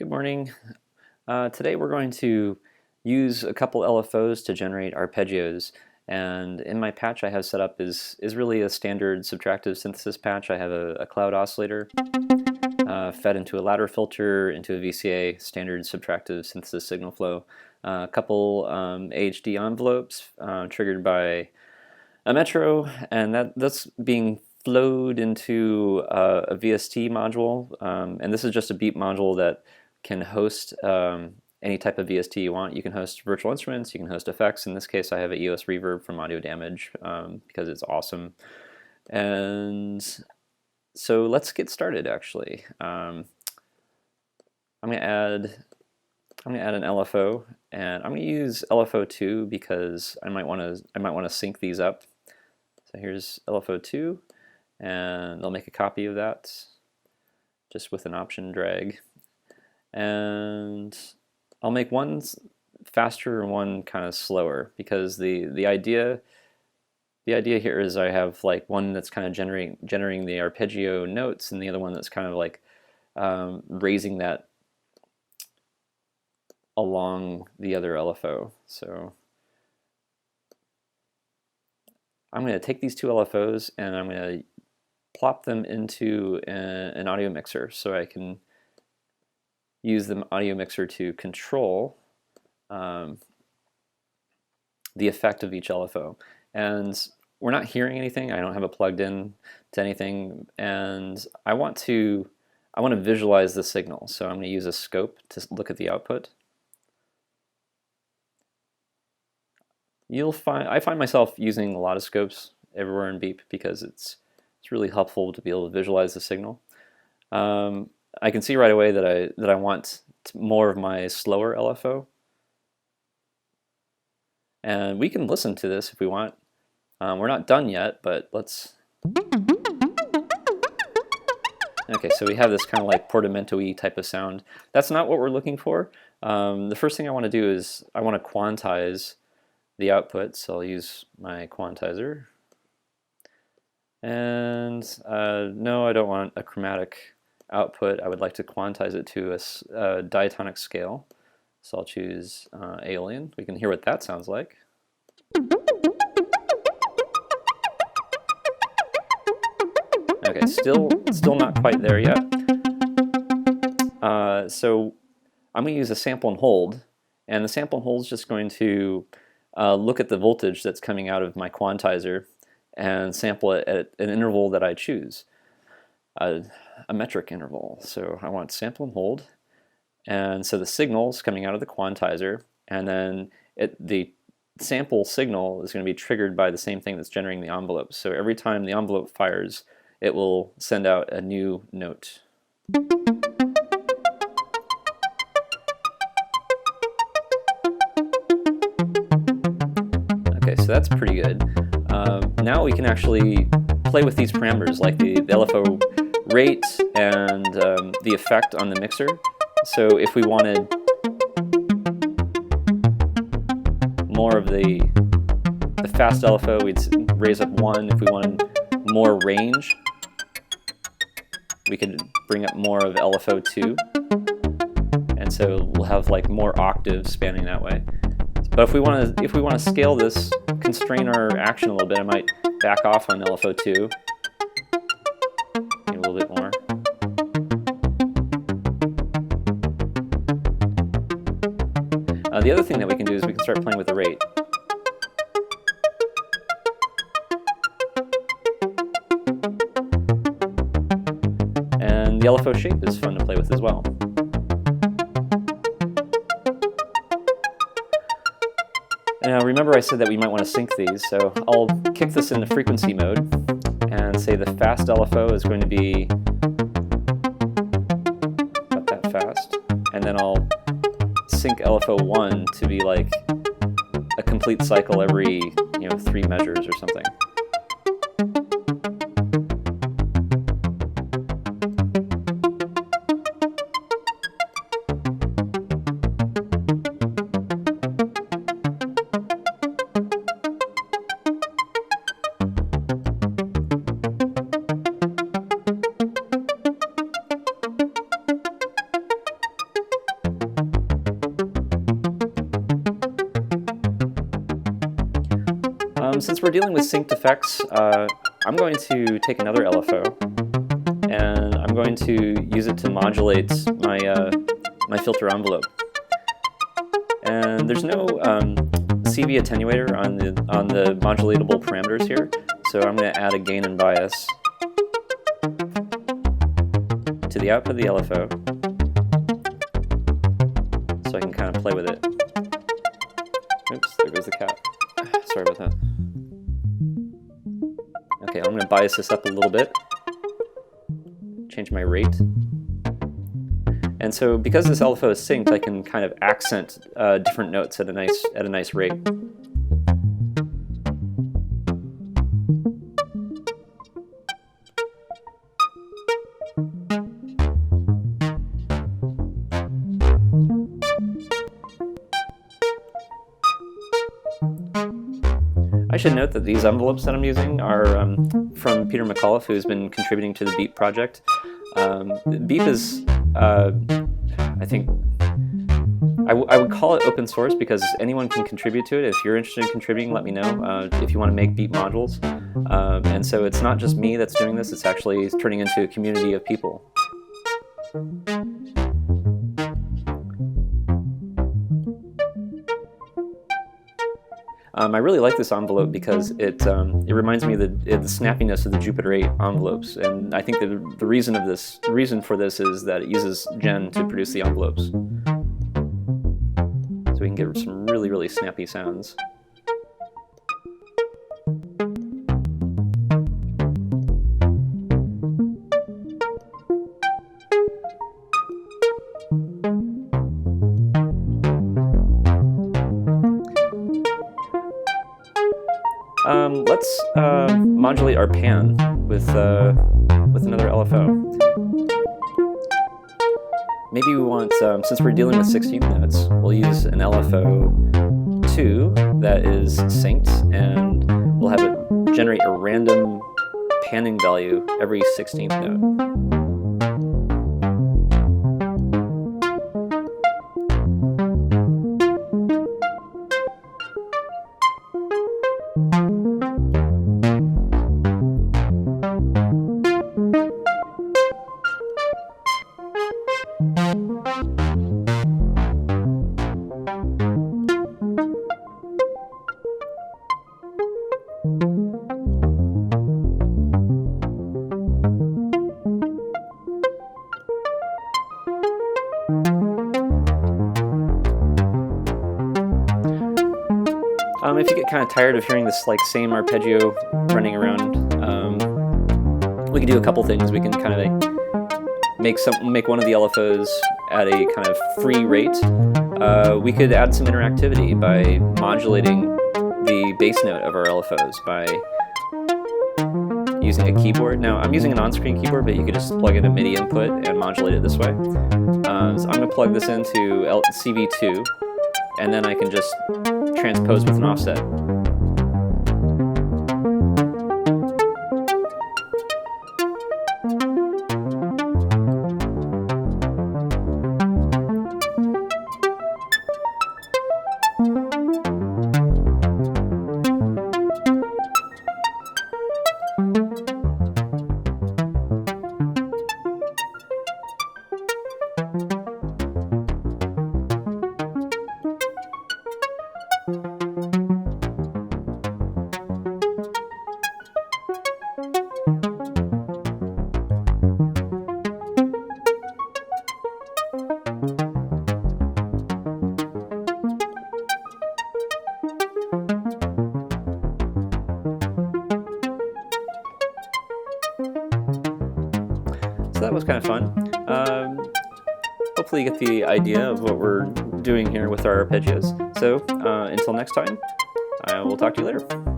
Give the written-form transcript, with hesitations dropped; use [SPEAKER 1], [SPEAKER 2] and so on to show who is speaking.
[SPEAKER 1] Good morning. Today we're going to use a couple LFOs to generate arpeggios, and in my patch I have set up is really a standard subtractive synthesis patch. I have a cloud oscillator fed into a ladder filter, into a VCA, standard subtractive synthesis signal flow, a couple AHD envelopes triggered by a metro, and that's being flowed into a VST module, and this is just a Beap module that can host any type of VST you want. You can host virtual instruments, you can host effects. In this case I have an EOS reverb from Audio Damage because it's awesome. And so let's get started actually. I'm going to add an LFO, and I'm going to use LFO 2 because I might want to sync these up. So here's LFO 2, and I'll make a copy of that just with an option drag. And I'll make one faster and one kind of slower, because the idea here is I have like one that's kind of generating the arpeggio notes, and the other one that's kind of like raising that along the other LFO. So I'm going to take these two LFOs and I'm going to plop them into an audio mixer, so I can use the audio mixer to control the effect of each LFO. And we're not hearing anything. I don't have it plugged in to anything, and I want to visualize the signal. So I'm going to use a scope to look at the output. I find myself using a lot of scopes everywhere in Beap because it's really helpful to be able to visualize the signal. I can see right away that I want more of my slower LFO, and we can listen to this if we want. We're not done yet, but let's. Okay, so we have this kind of like portamento-y type of sound. That's not what we're looking for. The first thing I want to do is I want to quantize the output, so I'll use my quantizer. And no, I don't want a chromatic output. I would like to quantize it to a diatonic scale. So I'll choose Alien. We can hear what that sounds like. Okay, still not quite there yet. So I'm going to use a sample and hold, and the sample and hold is just going to look at the voltage that's coming out of my quantizer and sample it at an interval that I choose, a metric interval. So I want sample and hold, and so the signal's coming out of the quantizer, and then the sample signal is going to be triggered by the same thing that's generating the envelope. So every time the envelope fires, it will send out a new note. Okay, so that's pretty good. Now we can actually play with these parameters, like the LFO rate and the effect on the mixer. So if we wanted more of the fast LFO, we'd raise up 1. If we wanted more range, we could bring up more of LFO 2. And so we'll have like more octaves spanning that way. But if we want to scale this, constrain our action a little bit, I might back off on LFO 2. Maybe a little bit more. The other thing that we can do is we can start playing with the rate. And the LFO shape is fun to play with as well. Now remember I said that we might want to sync these, so I'll kick this into frequency mode and say the fast LFO is going to be about that fast, and then I'll sync LFO 1 to be like a complete cycle every 3 measures or something. Since we're dealing with synced effects, I'm going to take another LFO and I'm going to use it to modulate my, my filter envelope. And there's no CV attenuator on the modulatable parameters here, so I'm going to add a gain and bias to the output of the LFO, so I can kind of play with it. Oops, there goes the cat. Sorry about that. Okay, I'm going to bias this up a little bit, change my rate. And so because this LFO is synced, I can kind of accent different notes at a nice rate. I should note that these envelopes that I'm using are from Peter McAuliffe, who's been contributing to the Beap project. Beap is, I think, I would call it open source because anyone can contribute to it. If you're interested in contributing, let me know if you want to make Beap modules. And so it's not just me that's doing this, it's actually turning into a community of people. I really like this envelope because it reminds me of the snappiness of the Jupiter 8 envelopes, and I think that the reason for this is that it uses Gen to produce the envelopes, so we can get some really snappy sounds. Let's modulate our pan with another LFO. Maybe we want, since we're dealing with 16th notes, we'll use an LFO 2 that is synced, and we'll have it generate a random panning value every 16th note. If you get kind of tired of hearing this same arpeggio running around, we can do a couple things. We can kind of make one of the LFOs at a kind of free rate. We could add some interactivity by modulating the bass note of our LFOs by using a keyboard. Now I'm using an on-screen keyboard, but you could just plug in a MIDI input and modulate it this way. So I'm going to plug this into CV2, and then I can just transpose with an offset. So that was kind of fun. Hopefully you get the idea of what we're doing here with our arpeggios. So until next time, I will talk to you later.